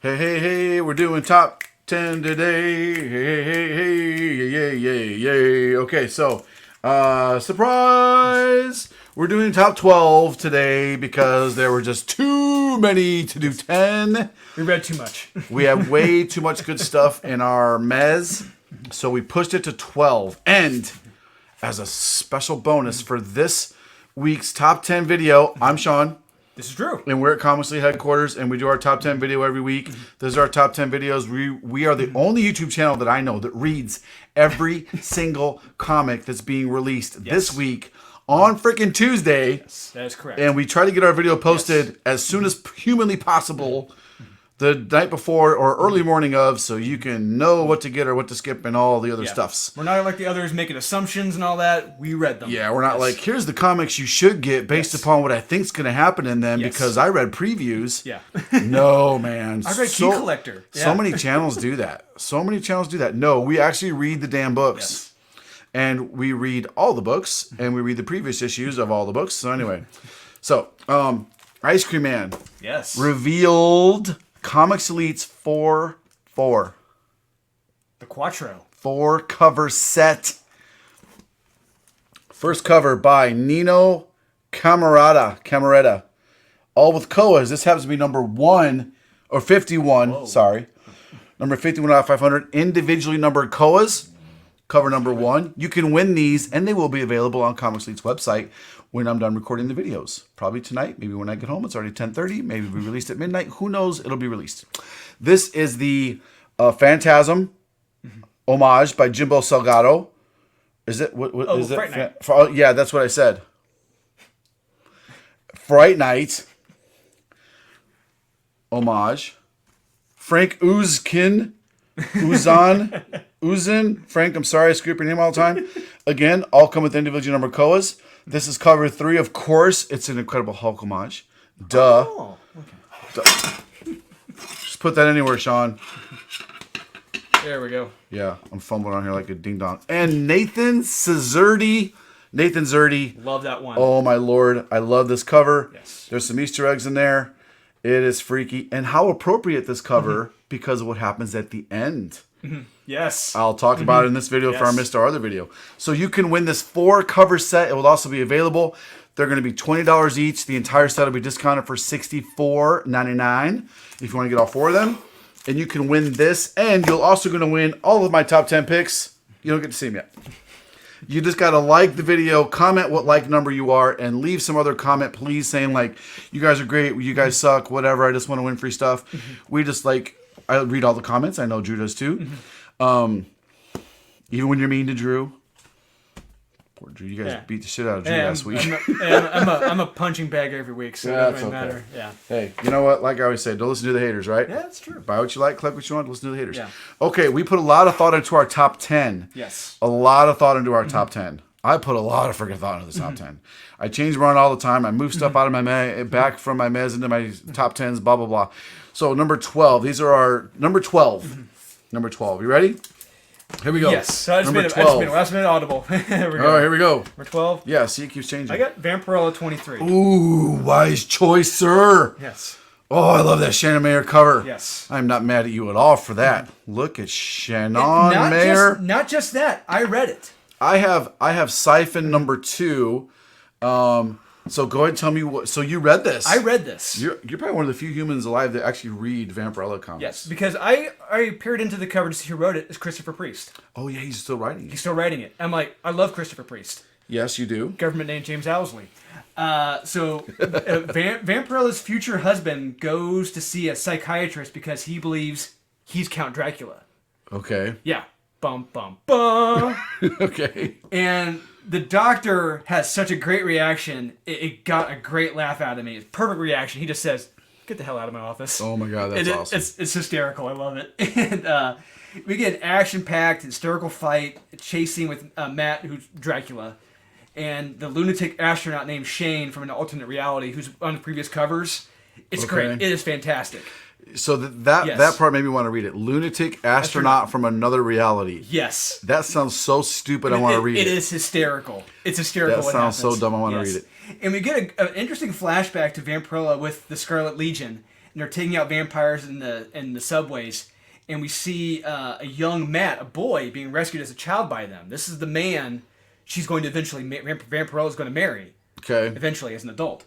Hey, hey, hey, we're doing top 10 today. Hey, hey, hey, hey, yay, yay, yay. Okay, so, surprise! We're doing top 12 today because there were just too many to do 10. We read too much. We have way too much good stuff in our mez, so we pushed it to 12. And as a special bonus for this week's top 10 video, I'm Sean. This is Drew. And we're at Comics League headquarters, and we do our top 10 video every week. Those are our top 10 videos. We are the only YouTube channel that I know that reads every single comic that's being released this week on freaking Tuesday. Yes, that is correct. And we try to get our video posted as soon as humanly possible the night before or early morning of, so you can know what to get or what to skip and all the other stuffs. We're not like the others making assumptions and all that. We read them. Yeah, we're not like, here's the comics you should get based upon what I think's going to happen in them because I read previews. Yeah. No, man. I read Key Collector. So many channels do that. So many channels do that. No, we actually read the damn books. And we read all the books, and we read the previous issues of all the books. So anyway. So, Ice Cream Man. Yes. Revealed Comics Elites 4-4. The Quattro. 4 cover set. First cover by Nino Camaretta. All with Koas. This happens to be number 1 or 51. Whoa. Sorry. Number 51 out of 500. Individually numbered Koas. Cover number 1. You can win these, and they will be available on Comics Elite's website when I'm done recording the videos. Probably tonight. Maybe when I get home. It's already 10:30. Maybe we released at midnight. Who knows? It'll be released. This is the Phantasm homage by Jimbo Salgado. Is it? What is it? Fright Night. Yeah, that's what I said. Fright Night homage. Frank Uzkin. Uzin. Frank, I'm sorry I screw up your name all the time. Again, all come with individual number Koas. This is cover 3, of course. It's an Incredible Hulk homage. Duh. Oh, okay. Duh. Just put that anywhere, Sean. There we go. Yeah, I'm fumbling on here like a ding-dong. And Nathan Zerdy. Love that one. Oh, my Lord. I love this cover. Yes. There's some Easter eggs in there. It is freaky. And how appropriate this cover because of what happens at the end. Yes. I'll talk about it in this video if I missed our other video. So you can win this 4 cover set. It will also be available. They're going to be $20 each. The entire set will be discounted for $64.99 if you want to get all 4 of them. And you can win this. And you're also going to win all of my top 10 picks. You don't get to see them yet. You just got to like the video, comment what like number you are, and leave some other comment, please, saying like, you guys are great, you guys suck, whatever, I just want to win free stuff. We just like, I read all the comments. I know Drew does too. Even when you're mean to Drew. Poor Drew, you guys beat the shit out of Drew last week. I'm a punching bag every week, so it doesn't matter. Yeah. Hey, you know what? Like I always say, don't listen to the haters, right? Yeah, that's true. Buy what you like, collect what you want, listen to the haters. Yeah. Okay, we put a lot of thought into our top 10. Yes. A lot of thought into our top 10. I put a lot of freaking thought into the top 10. I change around all the time. I move stuff out of my back from my mez into my top 10s, blah, blah, blah. So number 12. These are our number 12. Number 12. You ready? Here we go. Yes. So I just number made 12. last minute audible. There we go. All right, here we go. Number 12. Yeah, see, it keeps changing. I got Vampirella 23. Ooh, wise choice, sir. Yes. Oh, I love that Shannon Mayer cover. Yes. I'm not mad at you at all for that. Look at Shannon Mayer. Not just that. I read it. I have Siphon number 2. So go ahead and tell me what. So you read this? I read this. You're probably one of the few humans alive that actually read Vampirella comics. Yes, because I peered into the cover to see who wrote it. It's Christopher Priest. Oh yeah, he's still writing it. He's still writing it. I'm like, I love Christopher Priest. Yes, you do. Government name James Owsley. Vampirella's future husband goes to see a psychiatrist because he believes he's Count Dracula. Okay. Yeah. Bum, bum, bum. Okay. And the doctor has such a great reaction. It got a great laugh out of me. It's perfect reaction. He just says, "Get the hell out of my office." Oh my God, that's awesome. It's hysterical. I love it. And we get an action-packed, hysterical fight, chase scene with Matt, who's Dracula, and the lunatic astronaut named Shane from an alternate reality, who's on the previous covers. It's great. It is fantastic. So that part made me want to read it. Lunatic astronaut from another reality. Yes. That sounds so stupid. I want to read it. It is hysterical. It's hysterical. That sounds so dumb. I want to read it. And we get an interesting flashback to Vampirella with the Scarlet Legion. and they're taking out vampires in the subways. And we see a young Matt, a boy, being rescued as a child by them. This is the man she's going to eventually, Vampirella is going to marry. Okay. Eventually, as an adult.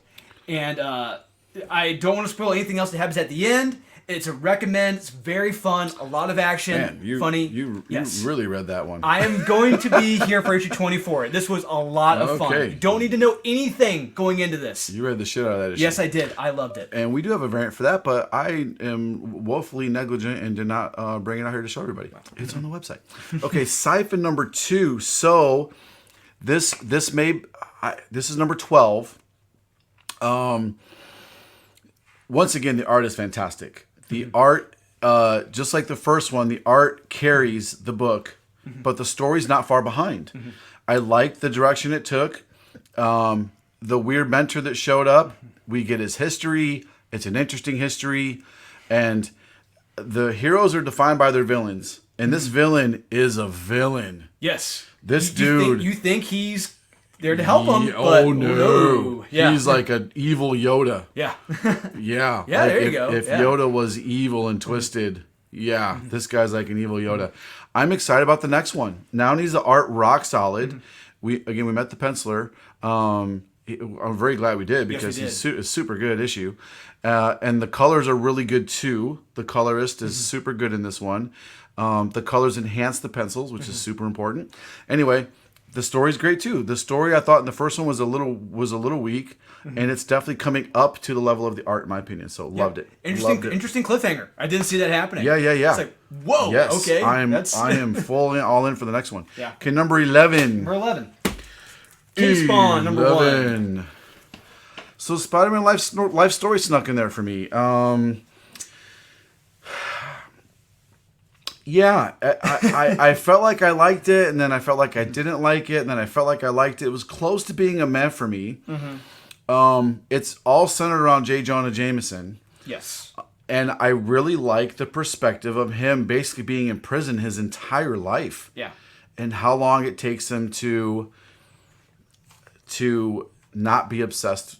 And I don't want to spoil anything else that happens at the end. It's a recommend. It's very fun. A lot of action. Man, funny. You Yes. really read that one. I am going to be here for issue 24. This was a lot of fun. Okay. You don't need to know anything going into this. You read the shit out of that issue. Yes, I did. I loved it. And we do have a variant for that, but I am woefully negligent and did not bring it out here to show everybody. It's on the website. Okay, Siphon number 2. So this is number 12. Once again, the art is fantastic. The art, just like the first one, the art carries the book, but the story's not far behind. I liked the direction it took. The weird mentor that showed up, we get his history. It's an interesting history. And the heroes are defined by their villains. And this villain is a villain. Yes. This dude. You think he's there to help him, Oh, but no. Yeah. He's like an evil Yoda. Yeah. Yeah. Yeah, there you go. If Yeah. Yoda was evil and twisted, yeah, this guy's like an evil Yoda. I'm excited about the next one. Not only is the art rock solid, we met the penciler. I'm very glad we did because he's a super good issue. And the colors are really good too. The colorist is super good in this one. The colors enhance the pencils, which is super important. Anyway, the story's great too. The story I thought in the first one was a little weak, and it's definitely coming up to the level of the art in my opinion. So loved it. Interesting cliffhanger. I didn't see that happening. Yeah. It's like, whoa. Yes, Okay. I am full all in for the next one. Yeah. Okay, number 11. Number 11. King Spawn, number 1. So Spider-Man life story snuck in there for me. Yeah, I felt like I liked it, and then I felt like I didn't like it, and then I felt like I liked it. It was close to being a meh for me. It's all centered around J. Jonah Jameson. Yes. And I really like the perspective of him basically being in prison his entire life. Yeah. And how long it takes him to not be obsessed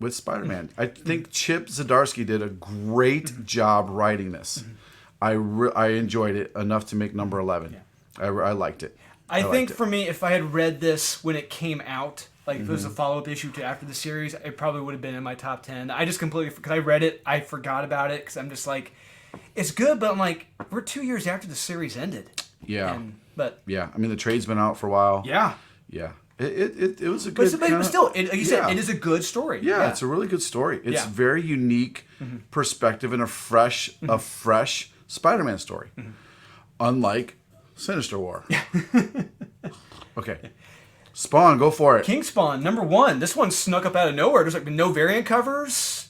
with Spider-Man. I think Chip Zdarsky did a great job writing this. I enjoyed it enough to make number 11. Yeah. I liked it. I think for me, if I had read this when it came out, like if it was a follow-up issue to after the series, it probably would have been in my top 10. I just completely, because I read it, I forgot about it, because I'm just like, it's good, but I'm like, we're 2 years after the series ended. Yeah. But yeah, I mean, the trade's been out for a while. Yeah. Yeah. It was a good... But still, like you said, it is a good story. Yeah, it's a really good story. It's very unique perspective and a fresh Spider-Man story. Unlike Sinister War. Okay. Spawn, go for it. King Spawn, number 1. This one snuck up out of nowhere. There's like no variant covers.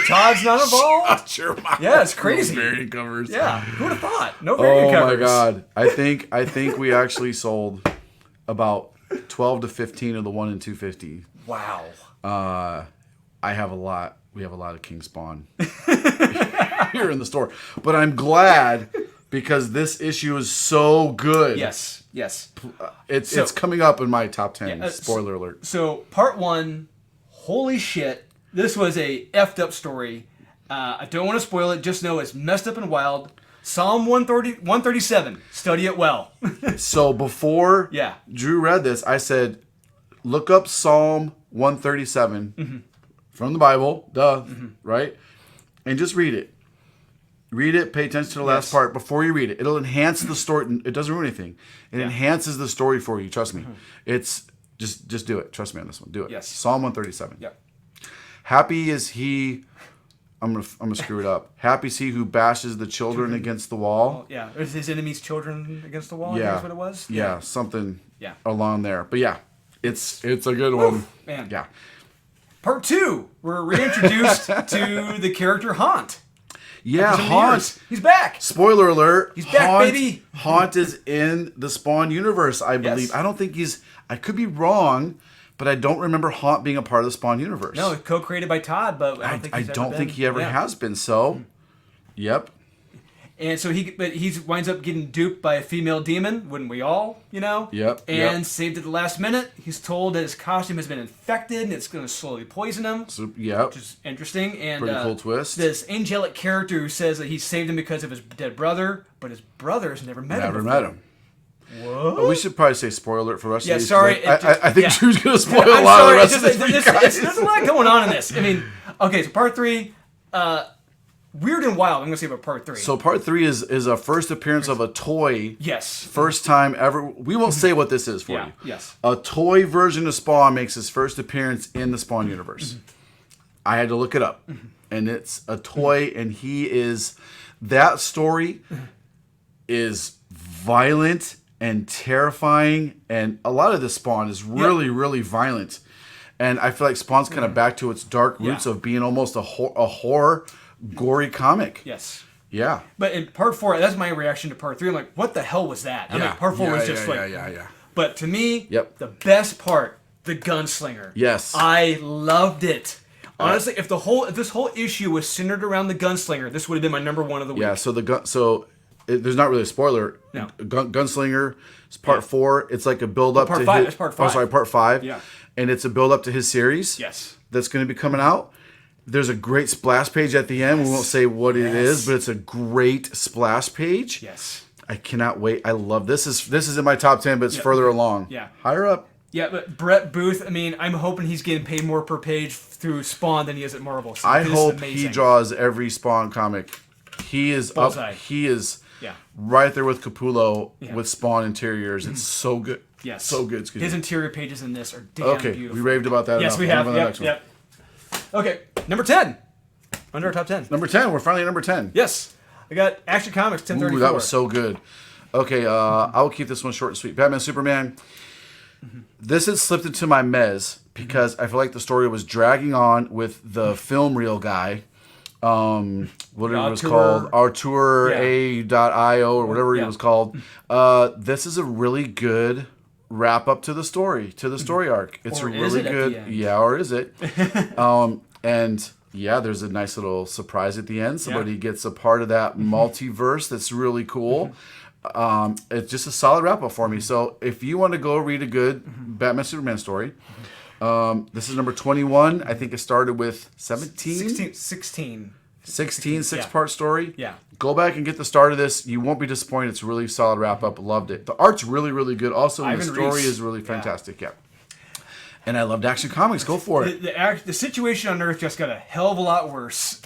Todd's not involved. Sure, yeah, it's crazy. No variant covers. Yeah, who would have thought? No variant covers. Oh my god. I think we actually sold about 12 to 15 of the 1 in 250. Wow. I have a lot. We have a lot of King Spawn here in the store. But I'm glad because this issue is so good. Yes. It's coming up in my top 10. Spoiler alert. So part 1, holy shit, this was a effed up story. I don't want to spoil it. Just know it's messed up and wild. Psalm 137. Study it well. So before Drew read this, I said, look up Psalm 137 from the Bible, right? And just read it. Read it, pay attention to the last part before you read it. It'll enhance the story. It doesn't ruin anything. It enhances the story for you, trust me. It's just do it. Trust me on this one. Do it. Yes. Psalm 137. Yeah. Happy is he... I'm gonna screw it up. Happy is he who bashes the children against the wall. Yeah, or his enemies' children against the wall. Yeah, I think that's what it was. Yeah, something. Along there. But yeah, it's a good one. Man. Yeah. Part 2, we're reintroduced to the character Haunt. Yeah, Haunt. He's back. Spoiler alert. He's back, baby. Haunt is in the Spawn universe, I believe. Yes. I don't think I could be wrong, but I don't remember Haunt being a part of the Spawn universe. No, co-created by Todd, but I don't think he ever has been. So, yep. And so he winds up getting duped by a female demon, wouldn't we all, you know? Yep. And saved at the last minute. He's told that his costume has been infected and it's going to slowly poison him. So, yep. Which is interesting. And pretty cool twist. This angelic character who says that he saved him because of his dead brother, but his brothers never met him. Never met him. What? We should probably say spoiler alert for the rest of these. Sorry. I think Drew's going to spoil a lot of the rest of this. There's a lot going on in this. I mean, okay, so part 3, weird and wild. I'm going to say about part 3. So part 3 is a first appearance of a toy. Yes. First time ever. We won't say what this is for you. Yes. A toy version of Spawn makes his first appearance in the Spawn universe. I had to look it up. And it's a toy, and he is... That story is violent and terrifying, and a lot of this Spawn is really, really violent. And I feel like Spawn's kind of back to its dark roots of being almost a horror, gory comic. Yes. Yeah. But in part 4, that's my reaction to part 3. I'm like, what the hell was that? I mean, part 4 was just Yeah. But to me, Yep. the best part, the gunslinger. Yes. I loved it. Honestly, if this whole issue was centered around the gunslinger, this would have been my number 1 of the week. Yeah, so there's not really a spoiler. No. Gunslinger is part 4. It's like a build up part to 5. his, It's part 5. Oh, sorry, part 5. Yeah. And it's a build up to his series. Yes. That's going to be coming out. There's a great splash page at the end. We won't say what it is, but it's a great splash page. Yes. I cannot wait. I love this. This is in my top 10, but it's further along. Yeah. Higher up. Yeah, but Brett Booth, I mean, I'm hoping he's getting paid more per page through Spawn than he is at Marvel. So I hope he draws every Spawn comic. He is Bullseye. up. He is right there with Capullo with Spawn interiors. It's so good. Yes. So good. Excuse His me. interior pages in this are damn beautiful. We raved about that. Yes, enough. we have. On the next one. Yep. Okay, number 10. Under our top 10. Number 10. We're finally at number 10. Yes. I got Action Comics 1034. Ooh, that was so good. Okay, I will keep this one short and sweet. Batman, Superman. This had slipped into my mez because I feel like the story was dragging on with the film reel guy. What it was called, Artour.io or whatever it was called. This is a really good wrap up to the story, arc. It's Or a is really it at good, the end? or is it? And there's a nice little surprise at the end. Somebody gets a part of that multiverse that's really cool. It's just a solid wrap up for me. So if you want to go read a good Batman Superman story, this is number 21. I think it started with 17? 16. 6-part story. Yeah. Go back and get the start of this. You won't be disappointed. It's a really solid wrap up. Loved it. The art's really, really good. Also, the story Reese. is really fantastic. Yeah. And I loved Action Comics. Go for it. The situation on Earth just got a hell of a lot worse.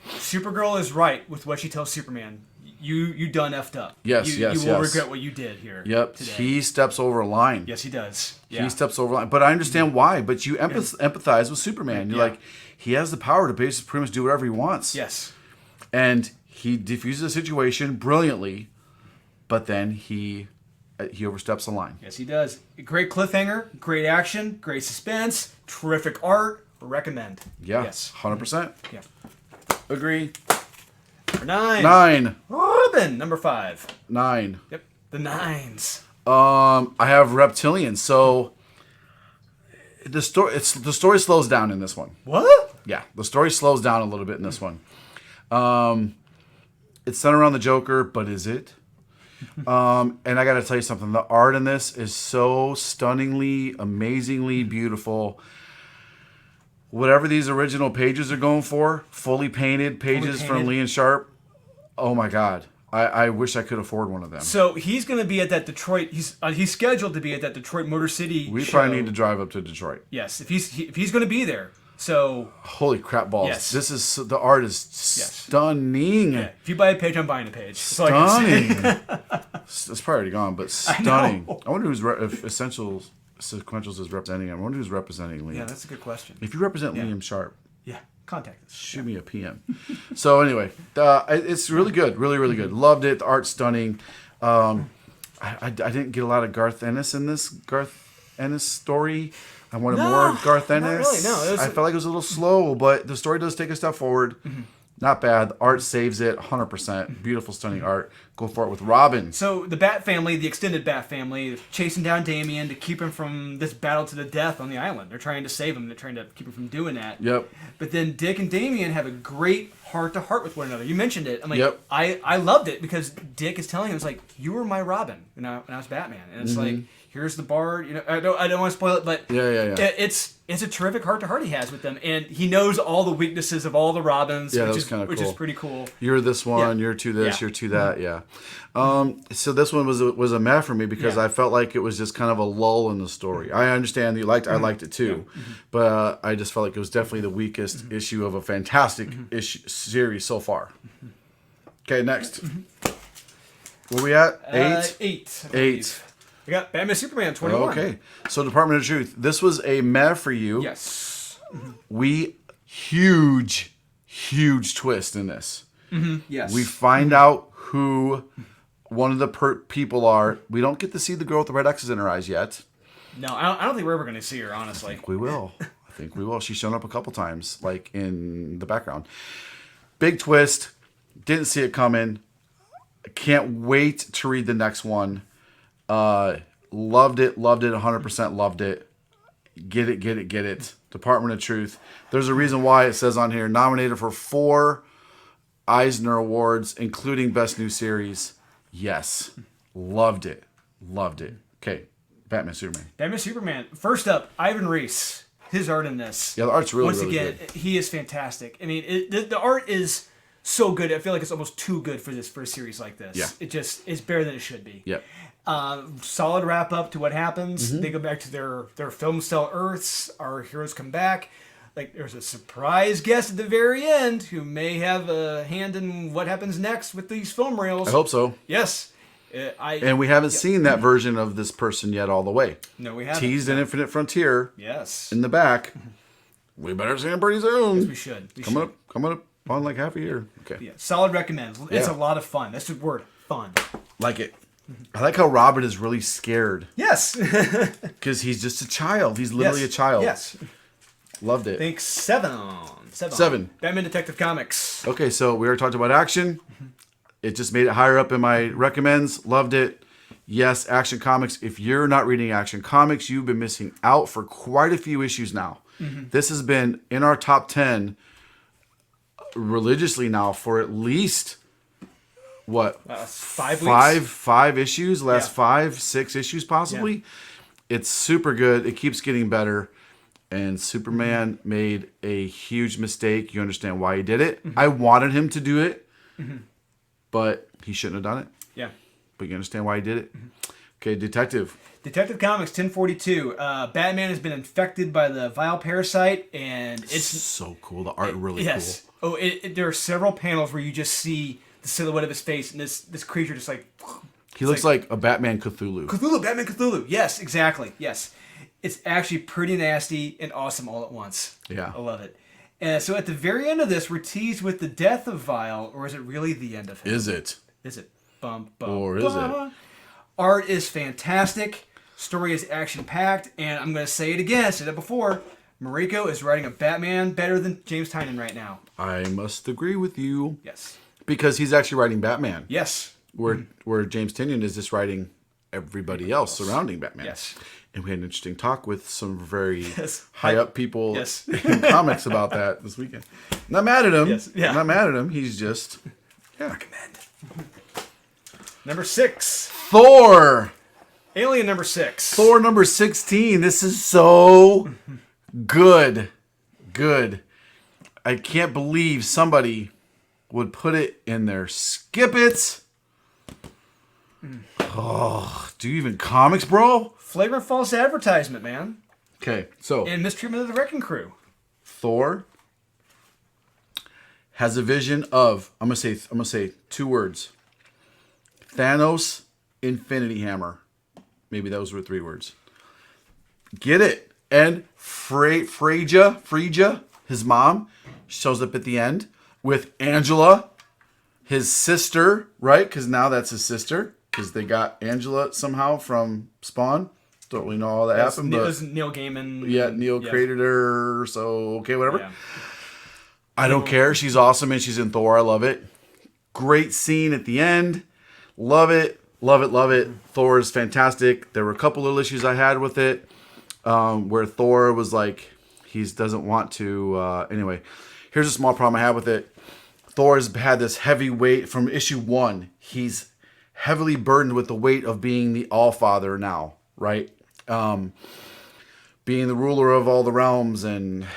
Supergirl is right with what she tells Superman. You done effed up. Yes, you will regret what you did here. Yep. Today. He steps over a line. Yes, he does. He steps over a line. But I understand why. But you empathize with Superman. You're like, he has the power to basically pretty much do whatever he wants. Yes. And he diffuses the situation brilliantly, but then he oversteps the line. Yes, he does. Great cliffhanger, great action, great suspense, terrific art. Recommend. Yeah. Yes. 100%. Yeah. Agree. Number 9. 9. Robin. Number 5. 9. Yep. The 9s. I have Reptilian. So the story slows down in this one. What? Yeah, the story slows down a little bit in this one. It's centered around the Joker, but is it? And I got to tell you something. The art in this is so stunningly, amazingly beautiful. Whatever these original pages are going for, fully painted pages from Lee and Sharp. Oh my God. I wish I could afford one of them. So he's going to be at that Detroit. He's scheduled to be at that Detroit Motor City. We show. probably need to drive up to Detroit. Yes, if he's going to be there. So holy crap balls! Yes. This is the art is stunning. Yeah, if you buy a page, I'm buying a page. Stunning. It's probably already gone, but stunning. I wonder if Essentials Sequentials is representing him. I wonder who's representing Liam. Yeah, that's a good question. If you represent Liam Sharp, contact us. Shoot me a PM. So anyway, it's really good, really, really good. Loved it. The art's stunning. I didn't get a lot of Garth Ennis in this Garth Ennis story. I wanted more Garth Ennis. Not really, no. I felt like it was a little slow, but the story does take a step forward. Not bad. The art saves it 100%. Beautiful, stunning art. Go for it with Robin. So the Bat family, the extended Bat family, is chasing down Damian to keep him from this battle to the death on the island. They're trying to save him. They're trying to keep him from doing that. Yep. But then Dick and Damian have a great heart-to-heart with one another. You mentioned it. I'm like, Yep. I loved it because Dick is telling him, it's like, you were my Robin when I was Batman. And it's like, here's the bard. You know, I don't want to spoil it, but Yeah. it's a terrific heart-to-heart he has with them. And he knows all the weaknesses of all the Robins, Yeah, which which is pretty cool. You're this one, Yeah. you're to this, Yeah. you're to that, yeah. So this one was a meh for me because Yeah. I felt like it was just kind of a lull in the story. I understand you liked, I liked it too, but I just felt like it was definitely the weakest issue of a fantastic series so far. Okay, next. Where we at? 8? 8. I Eight. believe. We got Batman Superman 21. Okay, so Department of Truth. This was a meh for you. Yes. Huge twist in this. Yes. We find out who one of the people are. We don't get to see the girl with the red X's in her eyes yet. No, I don't think we're ever going to see her, honestly. We will. I think we will. She's shown up a couple times, like in the background. Big twist. Didn't see it coming. Can't wait to read the next one. Loved it. 100% loved it. Get it. Department of Truth. There's a reason why it says on here, nominated for 4 Eisner Awards, including Best New Series. Yes. Loved it. Okay. Batman Superman. Batman Superman. First up, Ivan Reis. His art in this. Yeah, the art's really, Once really again, good. he is fantastic. I mean, the art is so good. I feel like it's almost too good for a series like this. Yeah. It's better than it should be. Yep. Solid wrap up to what happens. Mm-hmm. They go back to their film style Earths. Our heroes come back. Like, there's a surprise guest at the very end who may have a hand in what happens next with these film reels. I hope so. Yes. And we haven't seen that version of this person yet all the way. No, we haven't. Teased in Infinite Frontier Yes. in the back. We better see him pretty soon. We should. Coming up on like half a year. Okay. Yeah. Solid recommend. It's Yeah. a lot of fun. That's the word. Fun. Like it. I like how Robin is really scared Yes. because he's just a child. He's literally a child. Yes. Loved it. Think 7. 7. Batman Detective Comics. Okay, so we already talked about action. It just made it higher up in my recommends. Loved it. Yes, Action Comics. If you're not reading Action Comics, you've been missing out for quite a few issues now. This has been in our top 10 religiously now for at least, what? 5 weeks. Five issues, last Yeah. 5-6 issues possibly. It's super good. It keeps getting better. And Superman made a huge mistake. You understand why he did it. I wanted him to do it, but he shouldn't have done it. Yeah. But you understand why he did it. Okay, Detective. Detective Comics 1042. Batman has been infected by the vile parasite, and it's So cool. The art really yes. cool. Oh, there are several panels where you just see the silhouette of his face, and this creature just like He looks like a Batman Cthulhu. Batman Cthulhu. Yes, exactly. Yes. It's actually pretty nasty and awesome all at once. Yeah. I love it. And so at the very end of this, we're teased with the death of Vile, or is it really the end of him? Is it? Is it? Bum, bum, Or is bum. Art is fantastic. Story is action-packed. And I'm going to say it again. I said it before. Mariko is writing a Batman better than James Tynion right now. I must agree with you. Yes. Because he's actually writing Batman. Yes. Where James Tynion is just writing everybody else surrounding Batman. Yes. And we had an interesting talk with some very Yes. high up people Yes. in comics about that this weekend. Not mad at him. Yes. Yeah. Not mad at him. He's just Recommend. Number 6. Thor. Alien number 6. Thor number 16. This is so good. Good. I can't believe somebody would put it in there. Skip it. Oh, do you even comics, bro? Flagrant false advertisement, man. Okay, so And mistreatment of the Wrecking Crew. Thor has a vision of I'm gonna say 2 words. Thanos Infinity Hammer. Maybe those were 3 words. Get it. And Freyja, his mom, shows up at the end with Angela, his sister, right? Because now that's his sister. Because they got Angela somehow from Spawn. Don't really know how that happened, It but was Neil Gaiman. yeah, Neil created her. So okay, whatever. Yeah. I don't care. She's awesome and she's in Thor. I love it. Great scene at the end. Love it. Love it. Love it. Thor is fantastic. There were a couple little issues I had with it where Thor was like, he doesn't want to. Anyway, here's a small problem I have with it. Thor has had this heavy weight from issue 1. He's heavily burdened with the weight of being the All-Father now, right? Being the ruler of all the realms and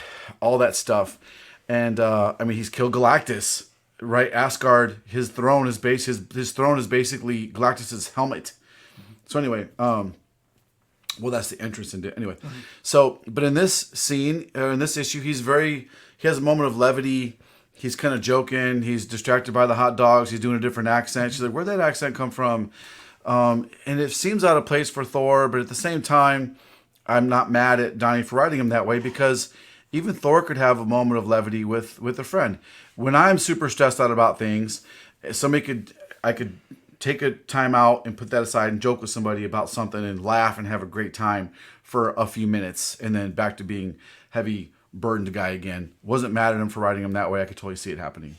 all that stuff. And he's killed Galactus, right? Asgard, his throne is basically Galactus's helmet. So anyway, well, that's the entrance into anyway. So, but in this scene, in this issue, he has a moment of levity. He's kind of joking. He's distracted by the hot dogs. He's doing a different accent. She's like, where'd that accent come from? And it seems out of place for Thor, but at the same time, I'm not mad at Donnie for writing him that way because even Thor could have a moment of levity with a friend. When I'm super stressed out about things, I could take a time out and put that aside and joke with somebody about something and laugh and have a great time for a few minutes and then back to being heavy burdened guy again. Wasn't mad at him for writing him that way. I could totally see it happening.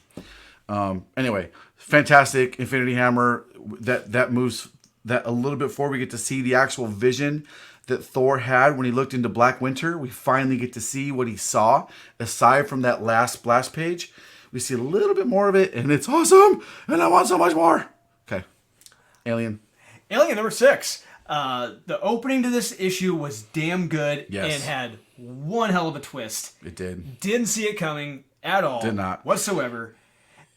Anyway, fantastic Infinity Hammer that moves that a little bit forward. We get to see the actual vision that Thor had when he looked into Black Winter. We finally get to see what he saw aside from that last splash page. We see a little bit more of it and it's awesome and I want so much more. Okay. Alien number 6. The opening to this issue was damn good and had one hell of a twist. It did. Didn't see it coming at all. Did not. Whatsoever.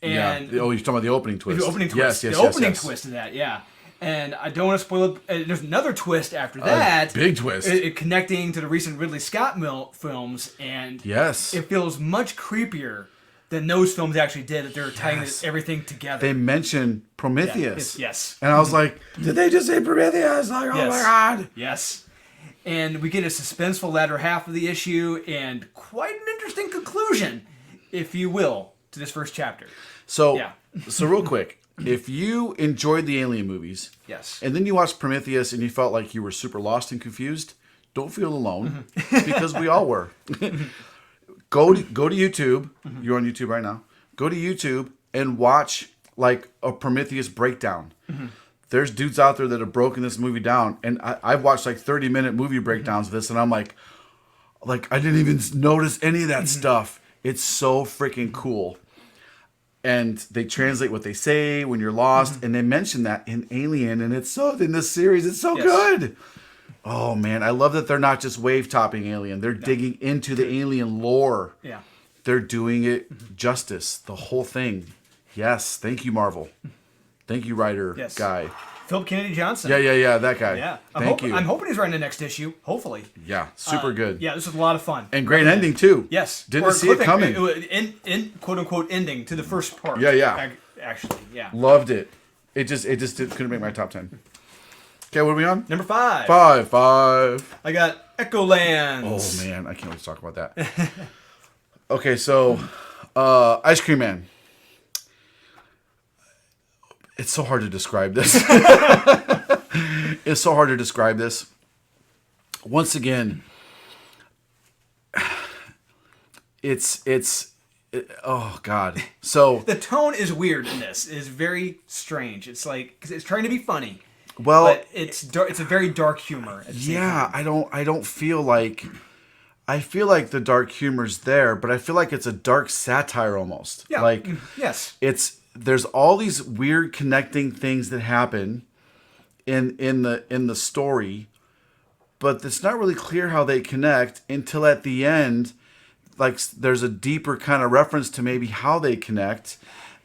And you're talking about the opening twist. The opening twist. Yes. The opening twist of that, yeah. And I don't want to spoil it. There's another twist after that. Big twist. Connecting to the recent Ridley Scott films. And yes, it feels much creepier than those films actually did, that they're tying everything together. They mentioned Prometheus. Yes. And I was like, did they just say Prometheus? Like, oh my God. Yes. And we get a suspenseful latter half of the issue and quite an interesting conclusion, if you will, to this first chapter. So real quick, if you enjoyed the Alien movies, and then you watched Prometheus and you felt like you were super lost and confused, don't feel alone, because we all were. Go to YouTube. You're on YouTube right now. Go to YouTube and watch like a Prometheus breakdown. There's dudes out there that have broken this movie down, and I've watched like 30-minute movie breakdowns of this, and I'm like I didn't even notice any of that stuff. It's so freaking cool. And they translate what they say when you're lost, and they mention that in Alien, and it's so in this series, it's so good. Oh man, I love that they're not just wave topping Alien; they're digging into the Alien lore. Yeah, they're doing it justice, the whole thing. Yes, thank you, Marvel. Thank you, writer guy. Philip Kennedy Johnson. Yeah, that guy. Yeah, Thank you. I'm hoping he's writing the next issue. Hopefully. Yeah, super good. Yeah, this was a lot of fun. And great ending too. Yes. Didn't see it coming. In quote unquote ending to the first part. Yeah. Actually, yeah. Loved it. It just couldn't make my top 10. Okay, what are we on? Number 5. 5. I got Echolands. Oh man, I can't wait to talk about that. Okay, so Ice Cream Man. It's so hard to describe this. It's so hard to describe this. Once again, oh God. So the tone is weird in this. It's very strange. It's like, because it's trying to be funny. Well, but it's a very dark humor. Yeah, I don't feel like. I feel like the dark humor's there, but I feel like it's a dark satire almost. Yeah. Like yes. There's all these weird connecting things that happen in the story, but it's not really clear how they connect until at the end. Like there's a deeper kind of reference to maybe how they connect,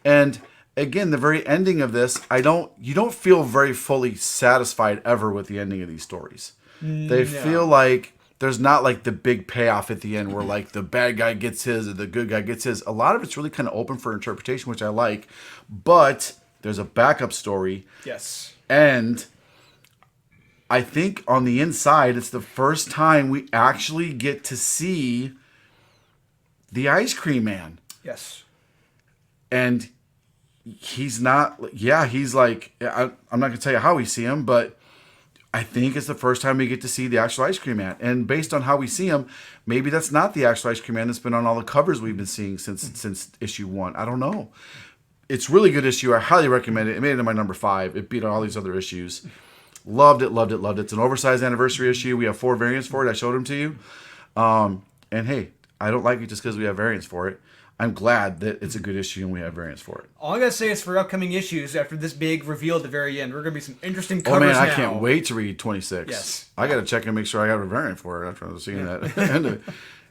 and again, the very ending of this, you don't feel very fully satisfied ever with the ending of these stories. They feel like there's not like the big payoff at the end where like the bad guy gets his or the good guy gets his. A lot of it's really kind of open for interpretation, which I like, but there's a backup story. Yes. And I think on the inside, it's the first time we actually get to see the Ice Cream Man. Yes. And he's not, he's like, I'm not going to tell you how we see him, but I think it's the first time we get to see the actual Ice Cream Man. And based on how we see him, maybe that's not the actual Ice Cream Man that's been on all the covers we've been seeing since issue 1. I don't know. It's a really good issue. I highly recommend it. It made it to my number 5. It beat all these other issues. Loved it, loved it, loved it. It's an oversized anniversary issue. We have 4 variants for it. I showed them to you. And hey, I don't like it just because we have variants for it. I'm glad that it's a good issue and we have variants for it. All I gotta say is for upcoming issues, after this big reveal at the very end, we're gonna be some interesting covers. Oh man, now. I can't wait to read 26. Yes. I gotta check and make sure I got a variant for it after I was seeing that.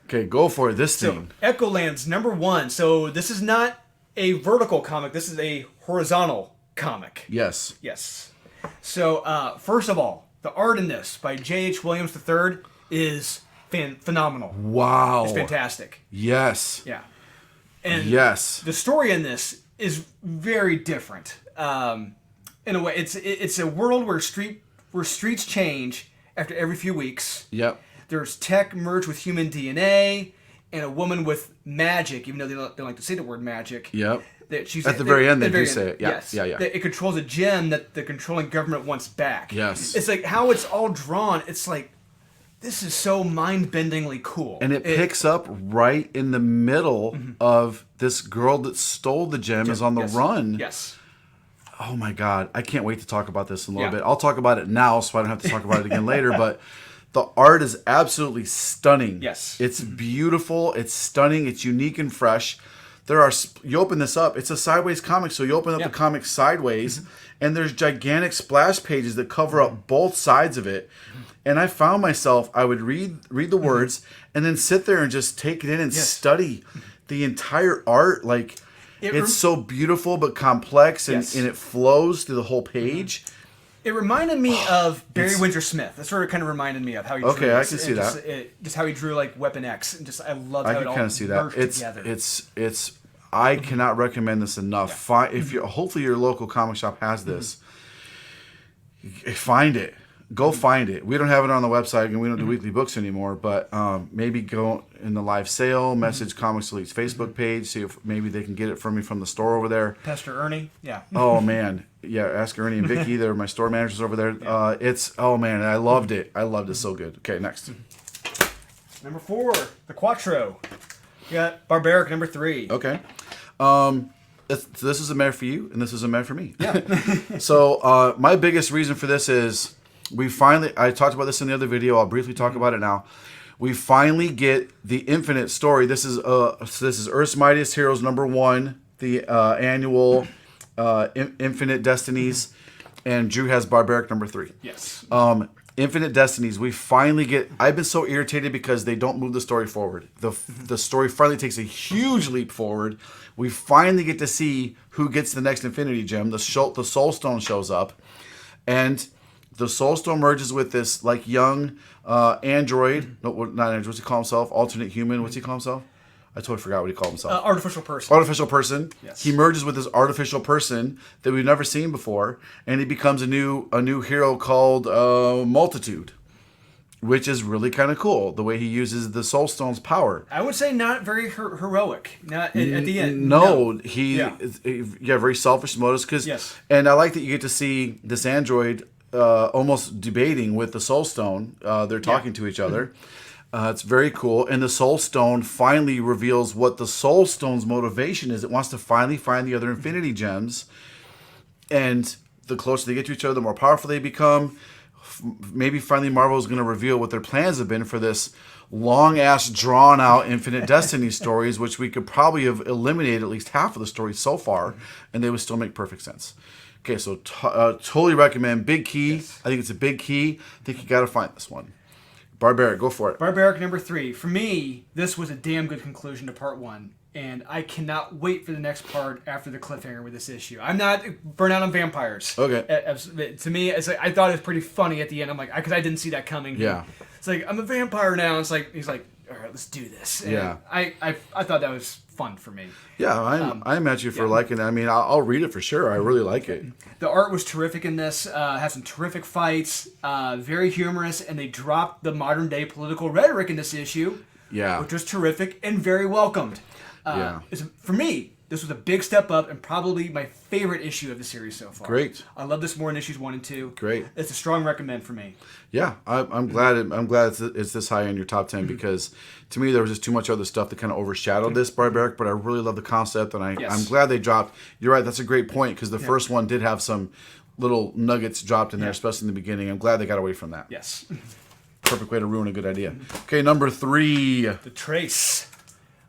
Okay, go for it. This thing. Echolands number 1. So this is not a vertical comic. This is a horizontal comic. Yes. Yes. So first of all, the art in this by J.H. Williams III is phenomenal. Wow. It's fantastic. Yes. Yeah. And yes. the story in this is very different. In a way, it's a world where streets change after every few weeks. Yep. There's tech merged with human DNA, and a woman with magic, even though they don't like to say the word magic. Yep. That she's at the very end, they do say it. Yeah. Yes. Yeah. That it controls a gem that the controlling government wants back. Yes. It's like how it's all drawn. It's like, this is so mind-bendingly cool. And it picks up right in the middle of this girl that stole the gem is on the run. Yes. Oh my God. I can't wait to talk about this in a little bit. I'll talk about it now so I don't have to talk about it again later. But the art is absolutely stunning. Yes. It's beautiful. It's stunning. It's unique and fresh. You open this up, it's a sideways comic, so you open up the comic sideways, and there's gigantic splash pages that cover up both sides of it. And I found myself, I would read the words, and then sit there and just take it in and study the entire art. Like, it's so beautiful but complex, and it flows through the whole page. It reminded me of Barry Windsor Smith. That sort of kind of reminded me of how he drew Okay, I can see that. Just how he drew like Weapon X, and just I love how I it can all kind of see that. merged together. It's I cannot recommend this enough. If you hopefully your local comic shop has this. Find it. Go find it. We don't have it on the website, and we don't do weekly books anymore. But maybe go in the live sale, message Comics Elite's Facebook page, see if maybe they can get it from me from the store over there. Pastor Ernie, yeah. Oh man, yeah. Ask Ernie and Vicky. They're my store managers over there. Man, I loved it. I loved it so good. Okay, next. Number 4, the Quattro. You got Barbaric number 3. Okay. This is a mare for you, and this is a mare for me. Yeah. So my biggest reason for this is I talked about this in the other video. I'll briefly talk about it now. We finally get the Infinite story. This is Earth's Mightiest Heroes number 1, the annual Infinite Destinies, and Drew has Barbaric number 3. Yes. Infinite Destinies, we finally get. I've been so irritated because they don't move the story forward. The story finally takes a huge leap forward. We finally get to see who gets the next Infinity Gem. The Soul Stone shows up, and the Soul Stone merges with this like young android. No, not android. What's he call himself? Alternate human. What's he call himself? I totally forgot what he called himself. Artificial person. Artificial person. Yes. He merges with this artificial person that we've never seen before, and he becomes a new hero called Multitude, which is really kind of cool. The way he uses the Soul Stone's power. I would say not very heroic. Not at the end. No, very selfish motives. Yes. And I like that you get to see this android almost debating with the Soul Stone. They're talking to each other. It's very cool. And the Soul Stone finally reveals what the Soul Stone's motivation is. It wants to finally find the other Infinity Gems. And the closer they get to each other, the more powerful they become. Maybe finally Marvel is going to reveal what their plans have been for this long-ass, drawn-out Infinite Destiny stories, which we could probably have eliminated at least half of the stories so far, and they would still make perfect sense. Okay, so totally recommend. Big key. Yes. I think it's a big key. I think you got to find this one. Barbaric, go for it. Barbaric number 3. For me, this was a damn good conclusion to part 1, and I cannot wait for the next part after the cliffhanger with this issue. I'm not burnt out on vampires. Okay. To me, it's like I thought it was pretty funny at the end. I'm like, because I didn't see that coming. Yeah. It's like I'm a vampire now. It's like he's like, all right, let's do this. And yeah. I thought that was fun for me. Yeah, I'm at you for liking it. I mean, I'll read it for sure. I really like it. The art was terrific in this. Had some terrific fights. Very humorous, and they dropped the modern day political rhetoric in this issue. Yeah. Which was terrific and very welcomed. Yeah. For me, This was a big step up and probably my favorite issue of the series so far. Great. I love this more in issues 1 and 2. Great. It's a strong recommend for me. Yeah, I'm glad. I'm glad it's this high in your top 10 because to me there was just too much other stuff that kind of overshadowed this barbaric. But I really love the concept, and I'm glad they dropped. You're right. That's a great point because the first one did have some little nuggets dropped in there, especially in the beginning. I'm glad they got away from that. Yes. Perfect way to ruin a good idea. Okay, number 3. The Trace.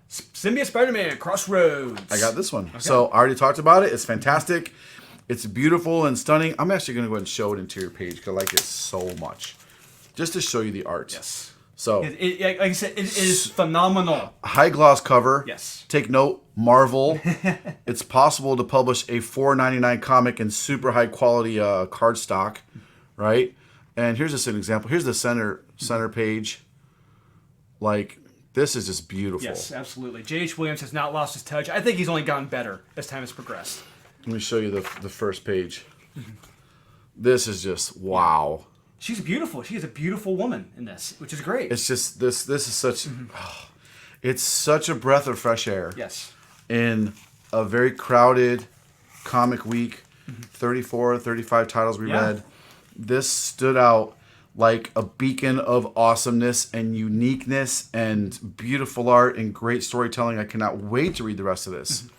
Symbiote Spider-Man Crossroads. I got this one. Okay. So I already talked about it. It's fantastic. It's beautiful and stunning. I'm actually going to go ahead and show it into your page because I like it so much. Just to show you the art. Yes. So, like I said, it is phenomenal. High gloss cover. Yes. Take note, Marvel. It's possible to publish a $4.99 comic in super high quality cardstock, right? And here's just an example. Here's the center page. Like, this is just beautiful. Yes, absolutely. J.H. Williams has not lost his touch. I think he's only gotten better as time has progressed. Let me show you the first page. This is just wow. She's beautiful. She is a beautiful woman in this, which is great. It's just this is such it's such a breath of fresh air. Yes. In a very crowded comic week, 34, 35 titles we read. This stood out like a beacon of awesomeness and uniqueness and beautiful art and great storytelling. I cannot wait to read the rest of this.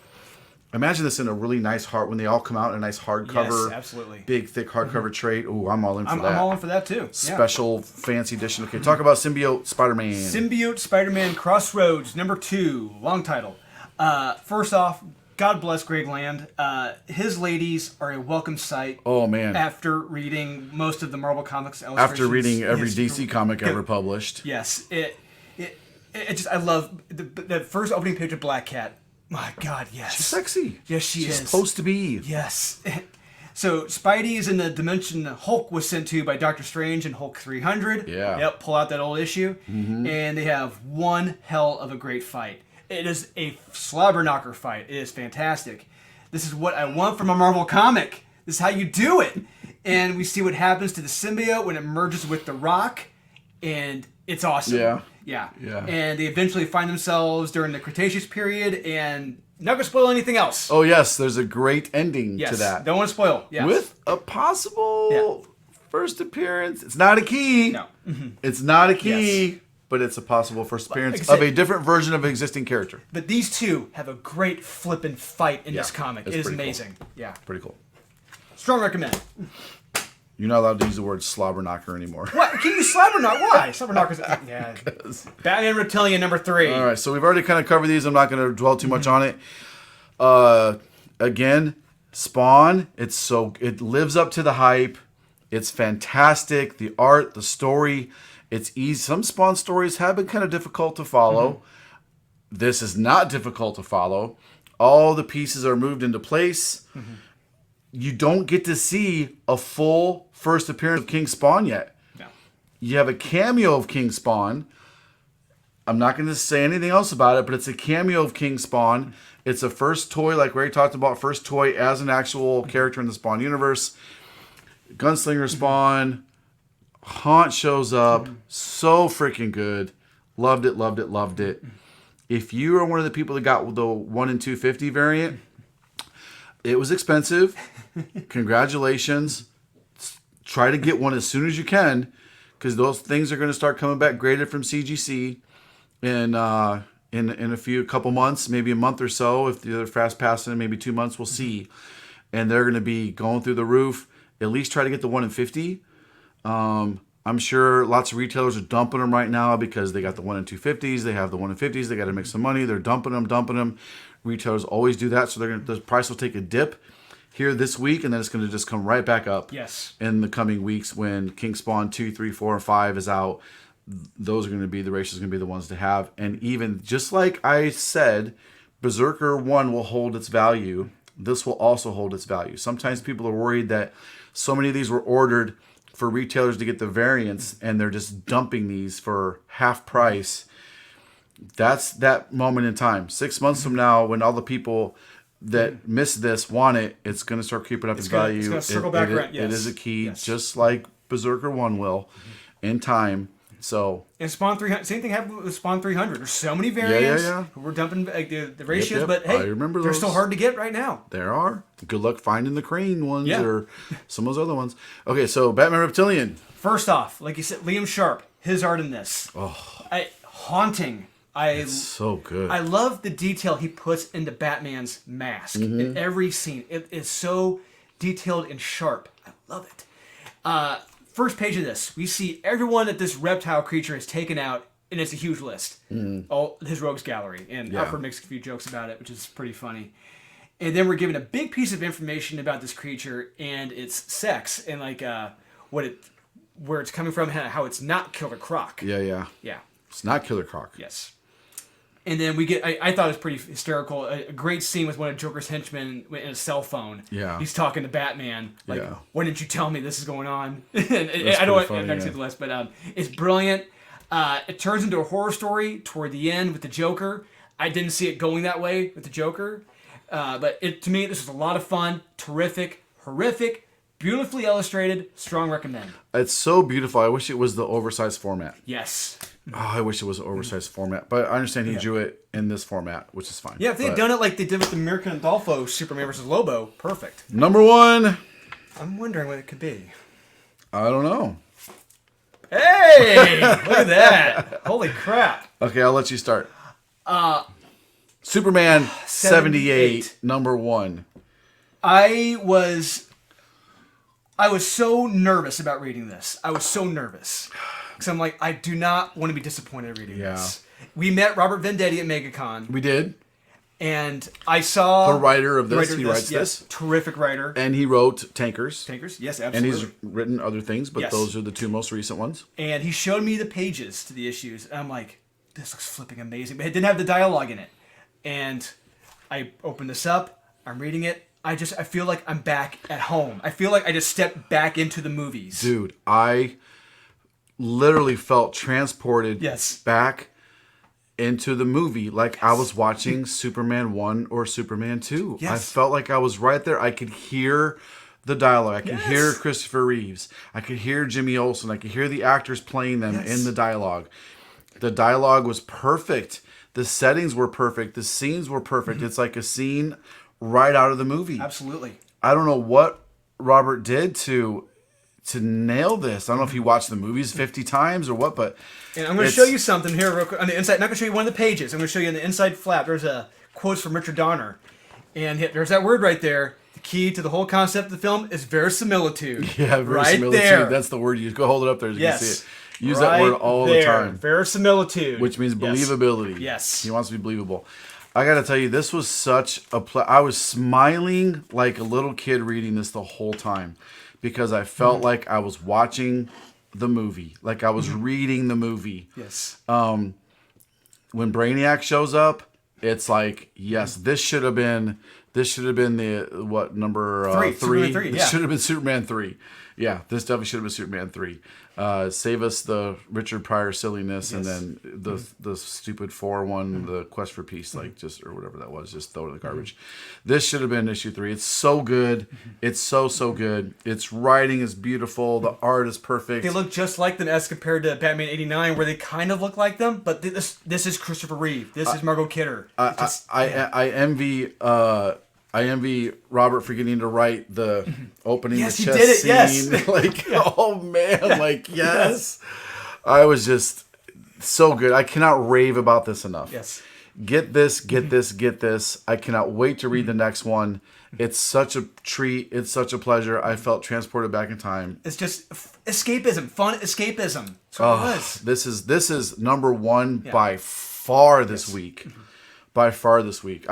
Imagine this in a really nice when they all come out in a nice hardcover, yes, absolutely, big thick hardcover trade. Ooh, I'm all in for that. I'm all in for that too. Special fancy edition. Okay, talk about Symbiote Spider-Man. Symbiote Spider-Man Crossroads, number 2, long title. First off, God bless Greg Land. His ladies are a welcome sight. Oh man! After reading most of the Marvel Comics illustrations, after reading every DC comic ever published. Yes, it just I love the first opening page of Black Cat. My God, yes. She's sexy. Yes, she's supposed to be. Yes. So Spidey is in the dimension Hulk was sent to by Doctor Strange in Hulk 300. Yeah. Yep, pull out that old issue. Mm-hmm. And they have one hell of a great fight. It is a slobber knocker fight. It is fantastic. This is what I want from a Marvel comic. This is how you do it. And we see what happens to the symbiote when it merges with the Rock. And it's awesome. Yeah. And they eventually find themselves during the Cretaceous period, and not going to spoil anything else. Oh, yes. There's a great ending to that. Don't want to spoil. Yes. With a possible first appearance. It's not a key. No. Mm-hmm. It's not a key, but it's a possible first appearance of a different version of an existing character. But these two have a great flippin' fight in this comic. It is amazing. Cool. Yeah. Pretty cool. Strong recommend. You're not allowed to use the word slobber knocker anymore. What? Can you slobber knock? Why? Slobber knockers. Yeah. Batman Reptilian number 3. All right, so we've already kind of covered these. I'm not going to dwell too much on it. Again, Spawn. It lives up to the hype. It's fantastic. The art, the story. It's easy. Some Spawn stories have been kind of difficult to follow. Mm-hmm. This is not difficult to follow. All the pieces are moved into place. Mm-hmm. You don't get to see a full first appearance of King Spawn yet. No. You have a cameo of King Spawn. I'm not going to say anything else about it, but it's a cameo of King Spawn. It's a first toy, like Ray talked about, first toy as an actual character in the Spawn universe. Gunslinger Spawn. Haunt shows up. So freaking good. Loved it, loved it, loved it. If you are one of the people that got the 1 in 250 variant, it was expensive. Congratulations. Try to get one as soon as you can, because those things are going to start coming back graded from CGC in a couple months, maybe a month or so. If they're fast passing, maybe 2 months, we'll see. And they're going to be going through the roof. At least try to get the 1 in 50. I'm sure lots of retailers are dumping them right now because they got the 1 in 250s. They have the 1 in 50s. They got to make some money. They're dumping them. Retailers always do that, so the price will take a dip here this week, and then it's going to just come right back up. Yes. In the coming weeks when King Spawn 2, 3, 4, and 5 is out. Those are going to be the races, going to be the ones to have. And even just like I said, Berserker 1 will hold its value. This will also hold its value. Sometimes people are worried that so many of these were ordered for retailers to get the variants, and they're just dumping these for half price. That's that moment in time. 6 months from now, when all the people that miss this want it, it's going to start creeping up in value. It's going to circle back around. Yes. It is a key, just like Berserker 1 will, in time. So And Spawn 300, same thing happened with Spawn 300. There's so many variants. yeah. We're dumping the ratios, yep. but hey, I remember they're those. still hard to get right now. there are. Good luck finding the Crane ones Yeah. or some of those other ones. Okay, so Batman Reptilian. First off, like you said, Liam Sharp, his art in this, haunting. It's so good. I love the detail he puts into Batman's mask in every scene. It is so detailed and sharp. I love it. First page of this, we see everyone that this reptile creature has taken out, and it's a huge list. All his rogues gallery, and Alfred makes a few jokes about it, which is pretty funny. And then we're given a big piece of information about this creature and its sex, and like where it's coming from, how it's not Killer Croc. Yeah. Yeah. It's not Killer Croc. Yes. And then we get, I thought it was pretty hysterical, a great scene with one of Joker's henchmen in a cell phone. Yeah. He's talking to Batman, like, Yeah. why didn't you tell me this is going on? And That's I don't want pretty funny, to see the list, but it's brilliant. It turns into a horror story toward the end with the Joker. I didn't see it going that way with the Joker. But to me, this was a lot of fun, terrific, horrific, beautifully illustrated, strong recommend. It's so beautiful. I wish it was the oversized format. Yes. Oh, I wish it was an oversized format. But I understand he drew it in this format, which is fine. Yeah, if they had done it like they did with the American Adolfo Superman vs. Lobo, perfect. Number one. I'm wondering what it could be. I don't know. Hey! Look at that. Holy crap. Okay, I'll let you start. Superman 78, number one. I was so nervous about reading this. I was so nervous. Because I'm like, I do not want to be disappointed reading this. We met Robert Venditti at MegaCon. We did. And I saw... The writer of this. He writes this. Terrific writer. And he wrote Tankers. Tankers, yes, absolutely. And he's written other things, but those are the two most recent ones. And he showed me the pages to the issues. And I'm like, this looks flipping amazing. But it didn't have the dialogue in it. And I opened this up. I'm reading it. I feel like I'm back at home. I feel like I just stepped back into the movies. Dude, I literally felt transported back into the movie like I was watching Superman 1 or Superman 2. I felt like I was right there. I could hear the dialogue. I could hear Christopher Reeves. I could hear Jimmy Olsen. I could hear the actors playing them in the dialogue. The dialogue was perfect. The settings were perfect. The scenes were perfect. It's like a scene right out of the movie. Absolutely. I don't know what Robert did to nail this. I don't know if he watched the movies 50 times or what, but... And I'm going to show you something here real quick. On the inside, I'm not going to show you one of the pages. I'm going to show you on the inside flap. There's a quotes from Richard Donner. And there's that word right there. The key to the whole concept of the film is verisimilitude. Yeah, verisimilitude. Right there. That's the word you use. Go hold it up there so you can see it. Use that word all the time. Verisimilitude. Which means believability. Yes. He wants to be believable. I got to tell you, this was such a... I was smiling like a little kid reading this the whole time. Because I felt like I was watching the movie. Like I was reading the movie. Yes. When Brainiac shows up, it's like, yes, this should have been the number 3? Superman 3, It should have been Superman 3. Yeah, this definitely should have been Superman 3. Save us the Richard Pryor silliness, and then the stupid 4-1, the Quest for Peace, like just or whatever that was, just throw it in the garbage. This should have been issue 3. It's so good. It's so good. Its writing is beautiful. The art is perfect. They look just like them as compared to Batman '89, where they kind of look like them. But this is Christopher Reeve. This is Margot Kidder. I envy Robert for getting to write the opening the chess he did it, scene. yes. Like, oh man, like yes. I was just so good. I cannot rave about this enough. Yes. Get this. I cannot wait to read the next one. It's such a treat. It's such a pleasure. I felt transported back in time. It's just escapism, fun escapism. That's what it was. This is number one by far this week. By far this week.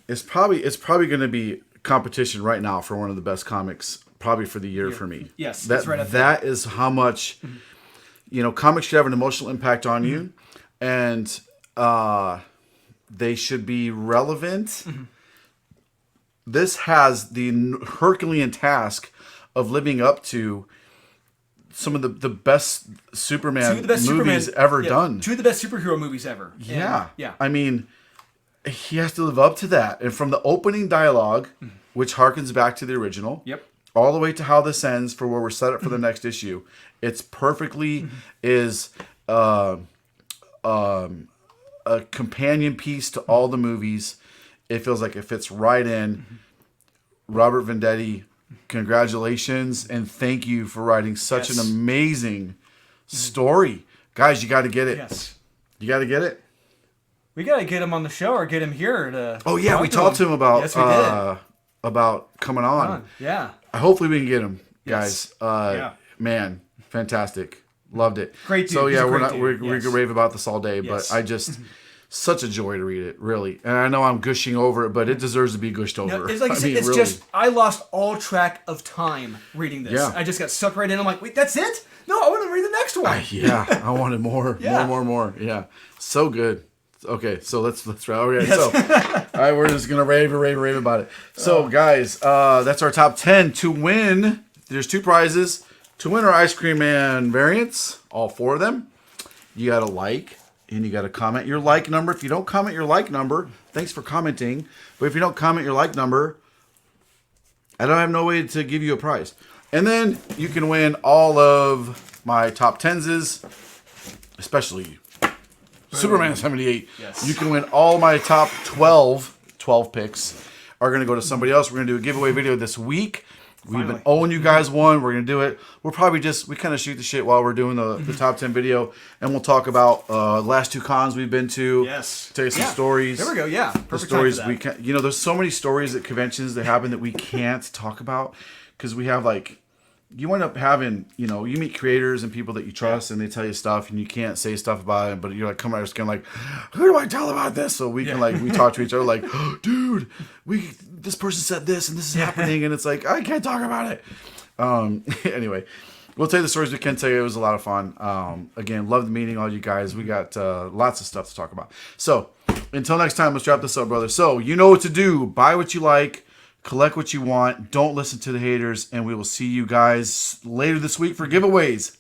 It's probably going to be competition right now for one of the best comics probably for the year for me. Yes, that's right. That is how much comics should have an emotional impact on you, and they should be relevant. This has the Herculean task of living up to some of the best Superman movies ever done. 2 of the best superhero movies ever. Yeah. Yeah. I mean, he has to live up to that. And from the opening dialogue, which harkens back to the original, all the way to how this ends for where we're set up for the next issue. It's perfectly is a companion piece to all the movies. It feels like it fits right in. Robert Venditti, congratulations and thank you for writing such an amazing story. Guys, you got to get it. Yes. You got to get it. We got to get him on the show or get him here to. Oh yeah, we talked to him about Yes, we did. About coming on. Yeah. Hopefully we can get him, guys. Yes. Man, fantastic. Loved it. Great dude. So He's yeah, a we're great not dude. we could rave about this all day, Yes. but I just such a joy to read it, really. And I know I'm gushing over it, but it deserves to be gushed over. No, it's like I said, mean, it's really. just I lost all track of time reading this. Yeah. I just got sucked right in. I'm like, wait, that's it? No, I want to read the next one. Yeah, I wanted more, Yeah. more. Yeah, so good. Okay, so let's wrap. Okay, so all right, we're just gonna rave about it. So guys, that's our top 10 to win. There's 2 prizes to win: our ice cream man variants, all 4 of them. You gotta like and you gotta comment your like number. If you don't comment your like number, thanks for commenting. But if you don't comment your like number, I don't have no way to give you a prize. And then you can win all of my top 10s, especially Superman 78. Yes. You can win all my top 12 picks are going to go to somebody else. We're going to do a giveaway video this week. We've been owing you guys one. We're going to do it. We'll probably we kind of shoot the shit while we're doing the top 10 video. And we'll talk about the last 2 cons we've been to. Yes. Tell you some stories. There we go. Yeah. The Perfect stories time for we that. can, there's so many stories at conventions that happen that we can't talk about because we have you end up having, you meet creators and people that you trust and they tell you stuff and you can't say stuff about it, but you're like, come on, just kind of who do I tell about this? So we can we talk to each other oh, dude, this person said this and this is happening and it's like, I can't talk about it. Anyway, we'll tell you the stories we can tell you. It was a lot of fun. Again, loved meeting all you guys. We got lots of stuff to talk about. So until next time, let's wrap this up, brother. So you know what to do. Buy what you like. Collect what you want. Don't listen to the haters. And we will see you guys later this week for giveaways.